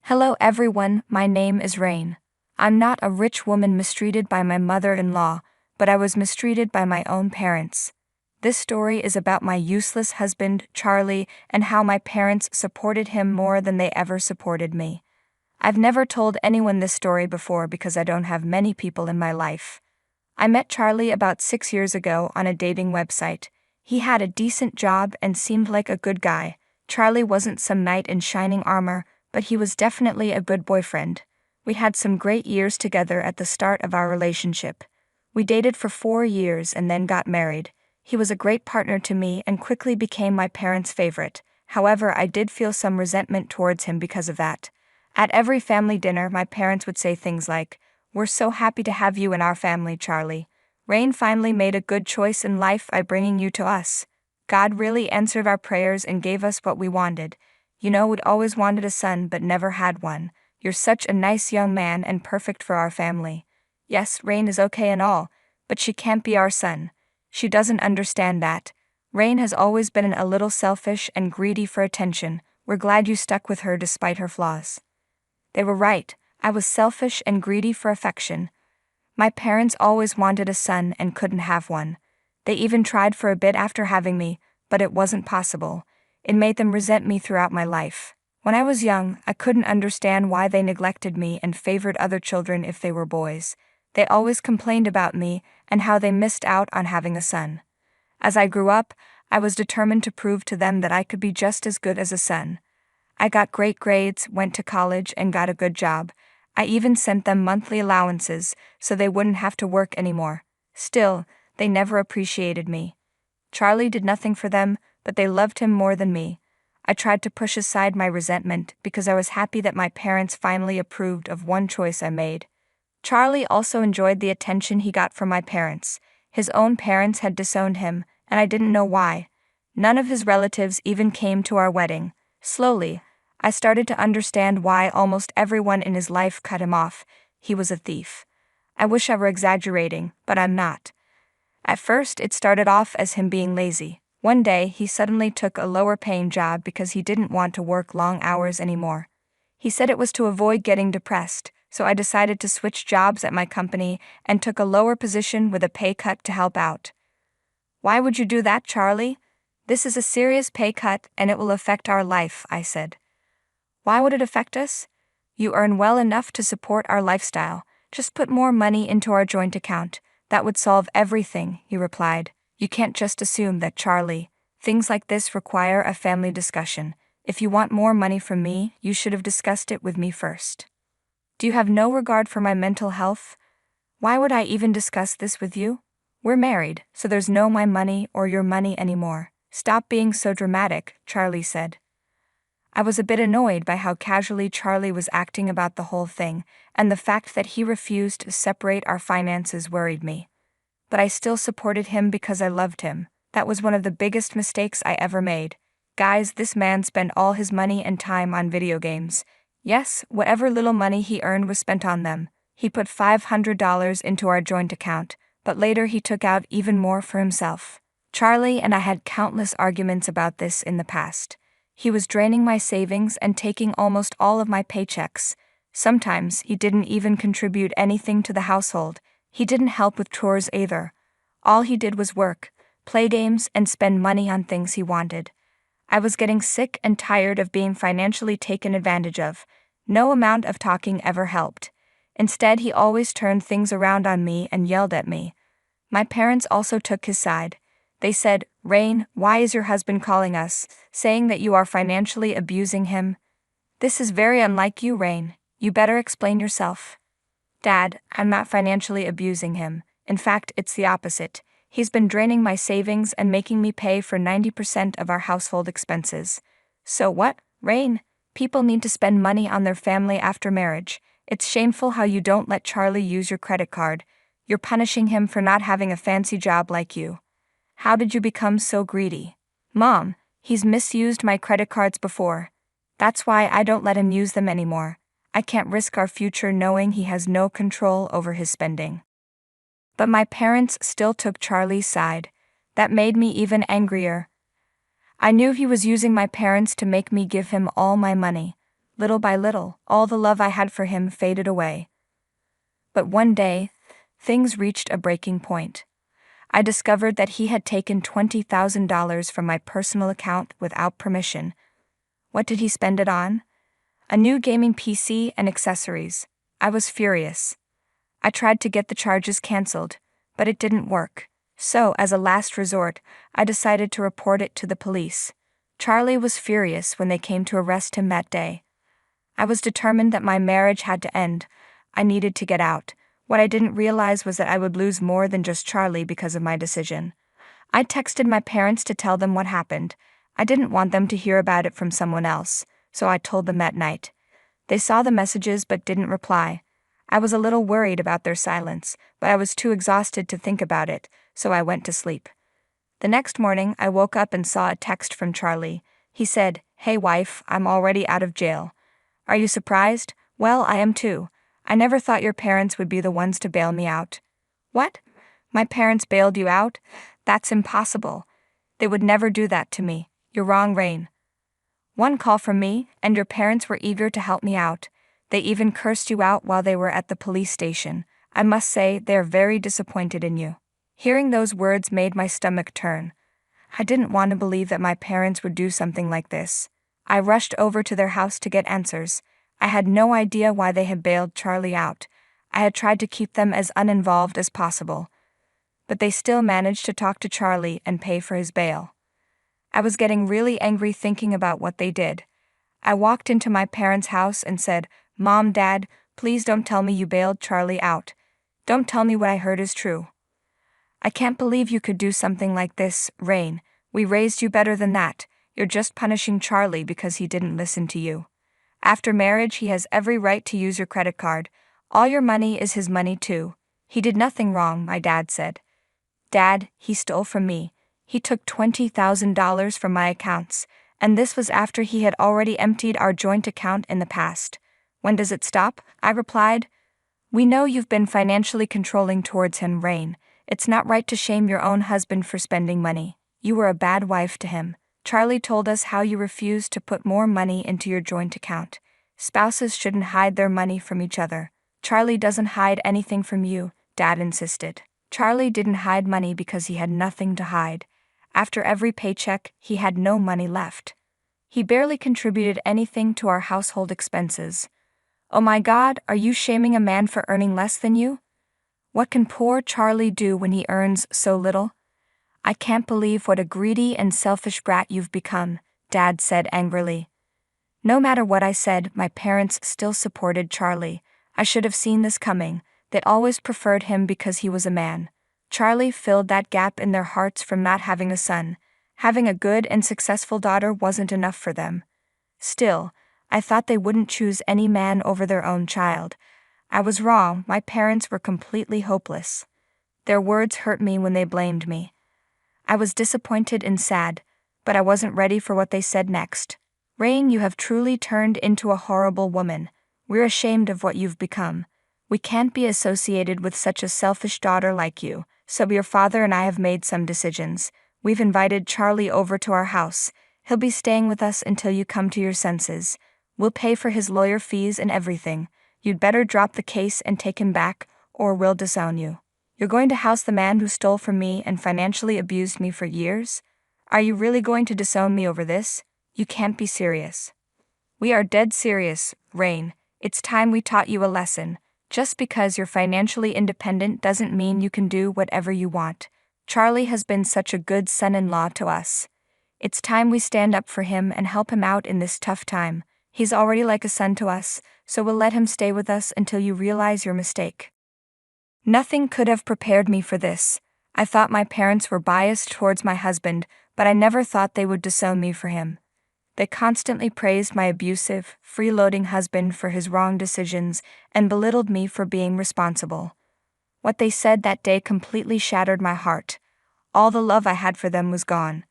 Hello everyone, my name is Rain. I'm not a rich woman mistreated by my mother-in-law, but I was mistreated by my own parents. This story is about my useless husband, Charlie, and how my parents supported him more than they ever supported me. I've never told anyone this story before because I don't have many people in my life. I met Charlie about 6 years ago on a dating website. He had a decent job and seemed like a good guy. Charlie wasn't some knight in shining armor, but he was definitely a good boyfriend. We had some great years together at the start of our relationship. We dated for 4 years and then got married. He was a great partner to me and quickly became my parents' favorite. However, I did feel some resentment towards him because of that. At every family dinner, my parents would say things like, "We're so happy to have you in our family, Charlie. Rain finally made a good choice in life by bringing you to us. God really answered our prayers and gave us what we wanted. You know, we'd always wanted a son but never had one. You're such a nice young man and perfect for our family. Yes, Rain is okay and all, but she can't be our son. She doesn't understand that. Rain has always been a little selfish and greedy for attention. We're glad you stuck with her despite her flaws." They were right. I was selfish and greedy for affection. My parents always wanted a son and couldn't have one. They even tried for a bit after having me, but it wasn't possible. It made them resent me throughout my life. When I was young, I couldn't understand why they neglected me and favored other children if they were boys. They always complained about me and how they missed out on having a son. As I grew up, I was determined to prove to them that I could be just as good as a son. I got great grades, went to college, and got a good job. I even sent them monthly allowances so they wouldn't have to work anymore. Still, they never appreciated me. Charlie did nothing for them, but they loved him more than me. I tried to push aside my resentment because I was happy that my parents finally approved of one choice I made. Charlie also enjoyed the attention he got from my parents. His own parents had disowned him, and I didn't know why. None of his relatives even came to our wedding. Slowly, I started to understand why almost everyone in his life cut him off. He was a thief. I wish I were exaggerating, but I'm not. At first, it started off as him being lazy. One day, he suddenly took a lower-paying job because he didn't want to work long hours anymore. He said it was to avoid getting depressed, so I decided to switch jobs at my company and took a lower position with a pay cut to help out. "Why would you do that, Charlie? This is a serious pay cut and it will affect our life," I said. "Why would it affect us? You earn well enough to support our lifestyle. Just put more money into our joint account. That would solve everything," he replied. "You can't just assume that, Charlie. Things like this require a family discussion. If you want more money from me, you should have discussed it with me first. Do you have no regard for my mental health? Why would I even discuss this with you? We're married, so there's no my money or your money anymore. Stop being so dramatic," Charlie said. I was a bit annoyed by how casually Charlie was acting about the whole thing, and the fact that he refused to separate our finances worried me. But I still supported him because I loved him. That was one of the biggest mistakes I ever made. Guys, this man spent all his money and time on video games. Yes, whatever little money he earned was spent on them. He put $500 into our joint account, but later he took out even more for himself. Charlie and I had countless arguments about this in the past. He was draining my savings and taking almost all of my paychecks. Sometimes he didn't even contribute anything to the household. He didn't help with chores either. All he did was work, play games, and spend money on things he wanted. I was getting sick and tired of being financially taken advantage of. No amount of talking ever helped. Instead, he always turned things around on me and yelled at me. My parents also took his side. They said, "Rain, why is your husband calling us, saying that you are financially abusing him? This is very unlike you, Rain. You better explain yourself." "Dad, I'm not financially abusing him. In fact, it's the opposite. He's been draining my savings and making me pay for 90% of our household expenses." "So what, Rain? People need to spend money on their family after marriage. It's shameful how you don't let Charlie use your credit card. You're punishing him for not having a fancy job like you. How did you become so greedy?" "Mom, he's misused my credit cards before. That's why I don't let him use them anymore. I can't risk our future knowing he has no control over his spending." But my parents still took Charlie's side. That made me even angrier. I knew he was using my parents to make me give him all my money. Little by little, all the love I had for him faded away. But one day, things reached a breaking point. I discovered that he had taken $20,000 from my personal account without permission. What did he spend it on? A new gaming PC and accessories. I was furious. I tried to get the charges canceled, but it didn't work. So, as a last resort, I decided to report it to the police. Charlie was furious when they came to arrest him that day. I was determined that my marriage had to end. I needed to get out. What I didn't realize was that I would lose more than just Charlie because of my decision. I texted my parents to tell them what happened. I didn't want them to hear about it from someone else, so I told them that night. They saw the messages but didn't reply. I was a little worried about their silence, but I was too exhausted to think about it, so I went to sleep. The next morning, I woke up and saw a text from Charlie. He said, "Hey wife, I'm already out of jail. Are you surprised? Well, I am too. I never thought your parents would be the ones to bail me out." "What? My parents bailed you out? That's impossible. They would never do that to me. You're wrong, Rain. One call from me, and your parents were eager to help me out. They even cursed you out while they were at the police station. I must say, they're very disappointed in you." Hearing those words made my stomach turn. I didn't want to believe that my parents would do something like this. I rushed over to their house to get answers. I had no idea why they had bailed Charlie out. I had tried to keep them as uninvolved as possible. But they still managed to talk to Charlie and pay for his bail. I was getting really angry thinking about what they did. I walked into my parents' house and said, "Mom, Dad, please don't tell me you bailed Charlie out. Don't tell me what I heard is true. I can't believe you could do something like this, Rain. We raised you better than that. You're just punishing Charlie because he didn't listen to you. After marriage, he has every right to use your credit card. All your money is his money too. He did nothing wrong," my dad said. "Dad, he stole from me. He took $20,000 from my accounts, and this was after he had already emptied our joint account in the past. When does it stop?" I replied. "We know you've been financially controlling towards him, Rain. It's not right to shame your own husband for spending money. You were a bad wife to him. Charlie told us how you refused to put more money into your joint account. Spouses shouldn't hide their money from each other." "Charlie doesn't hide anything from you," Dad insisted. "Charlie didn't hide money because he had nothing to hide. After every paycheck, he had no money left. He barely contributed anything to our household expenses." "Oh my God, are you shaming a man for earning less than you? What can poor Charlie do when he earns so little?" "I can't believe what a greedy and selfish brat you've become," Dad said angrily. No matter what I said, my parents still supported Charlie. I should have seen this coming. They'd always preferred him because he was a man. Charlie filled that gap in their hearts from not having a son. Having a good and successful daughter wasn't enough for them. Still, I thought they wouldn't choose any man over their own child. I was wrong. My parents were completely hopeless. Their words hurt me when they blamed me. I was disappointed and sad, but I wasn't ready for what they said next. "Rain, you have truly turned into a horrible woman. We're ashamed of what you've become. We can't be associated with such a selfish daughter like you, so your father and I have made some decisions. We've invited Charlie over to our house. He'll be staying with us until you come to your senses. We'll pay for his lawyer fees and everything. You'd better drop the case and take him back, or we'll disown you. You're going to house the man who stole from me and financially abused me for years? Are you really going to disown me over this? You can't be serious." "We are dead serious, Rain. It's time we taught you a lesson. Just because you're financially independent doesn't mean you can do whatever you want. Charlie has been such a good son-in-law to us. It's time we stand up for him and help him out in this tough time. He's already like a son to us, so we'll let him stay with us until you realize your mistake." Nothing could have prepared me for this. I thought my parents were biased towards my husband, but I never thought they would disown me for him. They constantly praised my abusive, freeloading husband for his wrong decisions and belittled me for being responsible. What they said that day completely shattered my heart. All the love I had for them was gone.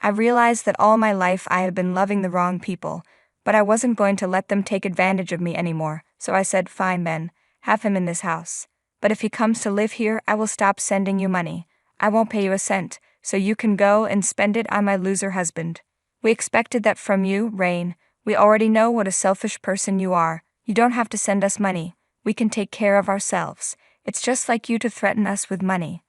I realized that all my life I had been loving the wrong people, but I wasn't going to let them take advantage of me anymore, so I said, "Fine then, have him in this house. But if he comes to live here, I will stop sending you money. I won't pay you a cent, so you can go and spend it on my loser husband. We expected that from you, Rain. We already know what a selfish person you are. You don't have to send us money. We can take care of ourselves. It's just like you to threaten us with money.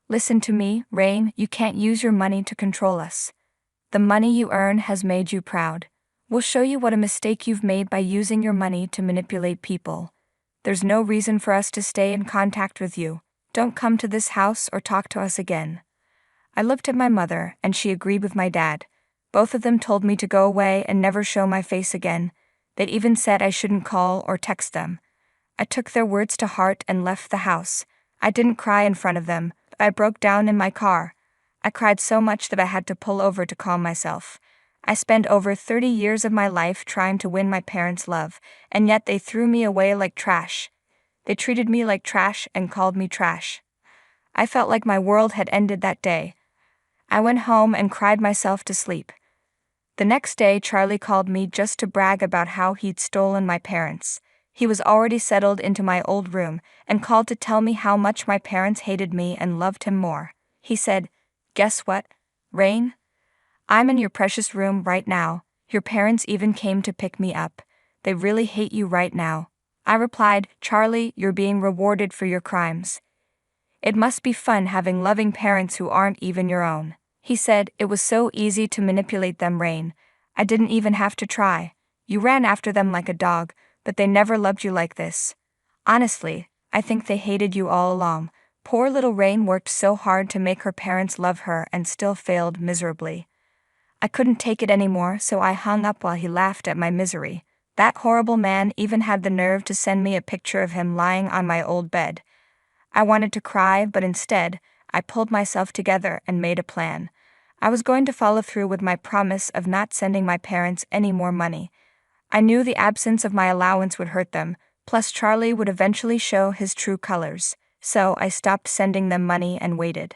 Listen to me, Rain, you can't use your money to control us. The money you earn has made you proud. We'll show you what a mistake you've made by using your money to manipulate people. There's no reason for us to stay in contact with you. Don't come to this house or talk to us again. I looked at my mother, and she agreed with my dad. Both of them told me to go away and never show my face again. They'd even said I shouldn't call or text them. I took their words to heart and left the house. I didn't cry in front of them, but I broke down in my car. I cried so much that I had to pull over to calm myself. I spent over 30 years of my life trying to win my parents' love, and yet they threw me away like trash. They treated me like trash and called me trash. I felt like my world had ended that day. I went home and cried myself to sleep. The next day, Charlie called me just to brag about how he'd stolen my parents. He was already settled into my old room and called to tell me how much my parents hated me and loved him more. He said, "Guess what, Rain? I'm in your precious room right now. Your parents even came to pick me up. They really hate you right now." I replied, "Charlie, you're being rewarded for your crimes. It must be fun having loving parents who aren't even your own." He said, "It was so easy to manipulate them, Rain. I didn't even have to try. You ran after them like a dog, but they never loved you like this. Honestly, I think they hated you all along." Poor little Rain worked so hard to make her parents love her and still failed miserably. I couldn't take it anymore, so I hung up while he laughed at my misery. That horrible man even had the nerve to send me a picture of him lying on my old bed. I wanted to cry, but instead, I pulled myself together and made a plan. I was going to follow through with my promise of not sending my parents any more money. I knew the absence of my allowance would hurt them, plus Charlie would eventually show his true colors, so I stopped sending them money and waited.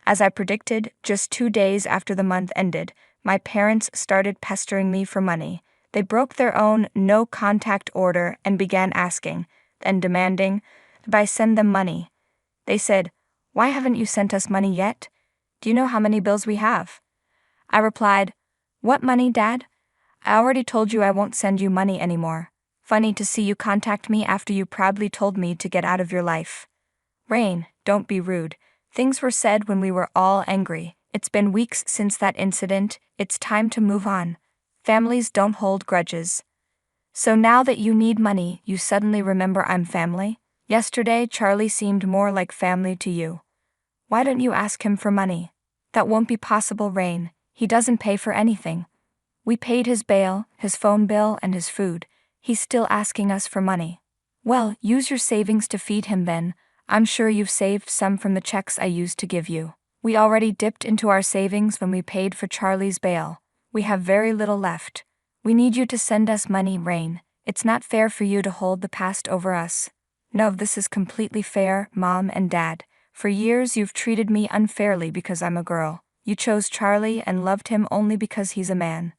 As I predicted, just 2 days after the month ended, my parents started pestering me for money. They broke their own no-contact order and began asking, and demanding, that I send them money. They said, "Why haven't you sent us money yet? Do you know how many bills we have?" I replied, "What money, Dad? I already told you I won't send you money anymore. Funny to see you contact me after you proudly told me to get out of your life." Rain, don't be rude. Things were said when we were all angry. It's been weeks since that incident. It's time to move on. Families don't hold grudges. So now that you need money, you suddenly remember I'm family? Yesterday, Charlie seemed more like family to you. Why don't you ask him for money? That won't be possible, Rain. He doesn't pay for anything. We paid his bail, his phone bill, and his food. He's still asking us for money. Well, use your savings to feed him then. I'm sure you've saved some from the checks I used to give you. We already dipped into our savings when we paid for Charlie's bail. We have very little left. We need you to send us money, Rain. It's not fair for you to hold the past over us. No, this is completely fair, Mom and Dad. For years you've treated me unfairly because I'm a girl. You chose Charlie and loved him only because he's a man.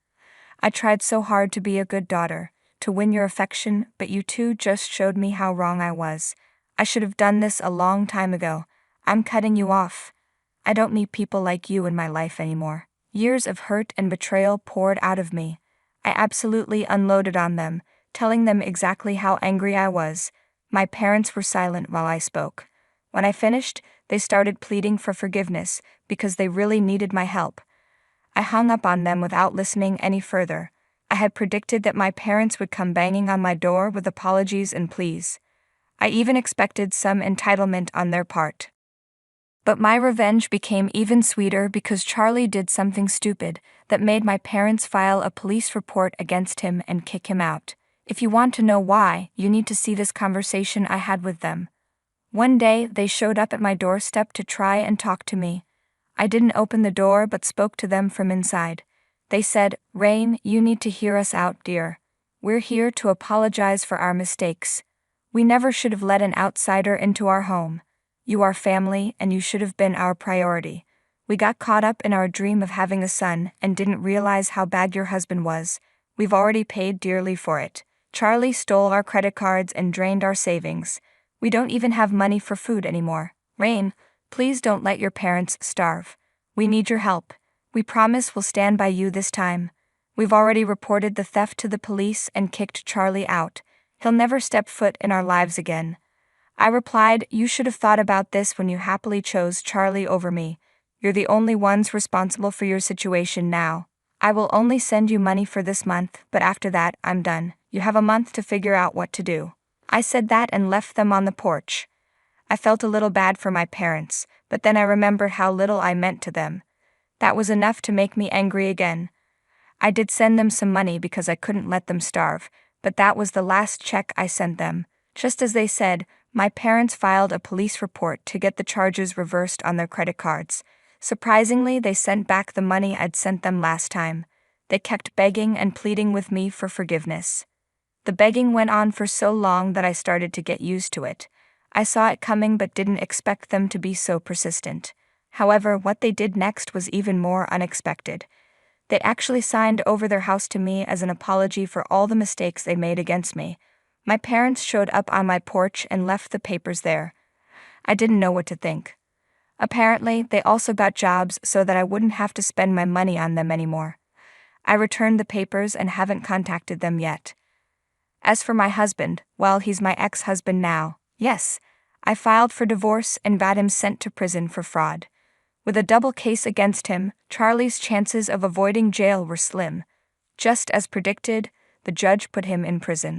I tried so hard to be a good daughter, to win your affection, but you two just showed me how wrong I was. I should have done this a long time ago. I'm cutting you off. I don't need people like you in my life anymore. Years of hurt and betrayal poured out of me. I absolutely unloaded on them, telling them exactly how angry I was. My parents were silent while I spoke. When I finished, they started pleading for forgiveness because they really needed my help. I hung up on them without listening any further. I had predicted that my parents would come banging on my door with apologies and pleas. I even expected some entitlement on their part. But my revenge became even sweeter because Charlie did something stupid that made my parents file a police report against him and kick him out. If you want to know why, you need to see this conversation I had with them. One day, they showed up at my doorstep to try and talk to me. I didn't open the door but spoke to them from inside. They said, "Rain, you need to hear us out, dear. We're here to apologize for our mistakes. We never should have let an outsider into our home. You are family, and you should have been our priority. We got caught up in our dream of having a son and didn't realize how bad your husband was. We've already paid dearly for it. Charlie stole our credit cards and drained our savings. We don't even have money for food anymore. Rain, please don't let your parents starve. We need your help. We promise we'll stand by you this time. We've already reported the theft to the police and kicked Charlie out. He'll never step foot in our lives again. I replied, you should have thought about this when you happily chose Charlie over me. You're the only ones responsible for your situation now. I will only send you money for this month, but after that, I'm done. You have a month to figure out what to do. I said that and left them on the porch. I felt a little bad for my parents, but then I remembered how little I meant to them. That was enough to make me angry again. I did send them some money because I couldn't let them starve, but that was the last check I sent them. Just as they said, my parents filed a police report to get the charges reversed on their credit cards. Surprisingly, they sent back the money I'd sent them last time. They kept begging and pleading with me for forgiveness. The begging went on for so long that I started to get used to it. I saw it coming but didn't expect them to be so persistent. However, what they did next was even more unexpected. They actually signed over their house to me as an apology for all the mistakes they made against me. My parents showed up on my porch and left the papers there. I didn't know what to think. Apparently, they also got jobs so that I wouldn't have to spend my money on them anymore. I returned the papers and haven't contacted them yet. As for my husband, well, he's my ex-husband now. Yes, I filed for divorce and got him sent to prison for fraud. With a double case against him, Charlie's chances of avoiding jail were slim. Just as predicted, the judge put him in prison.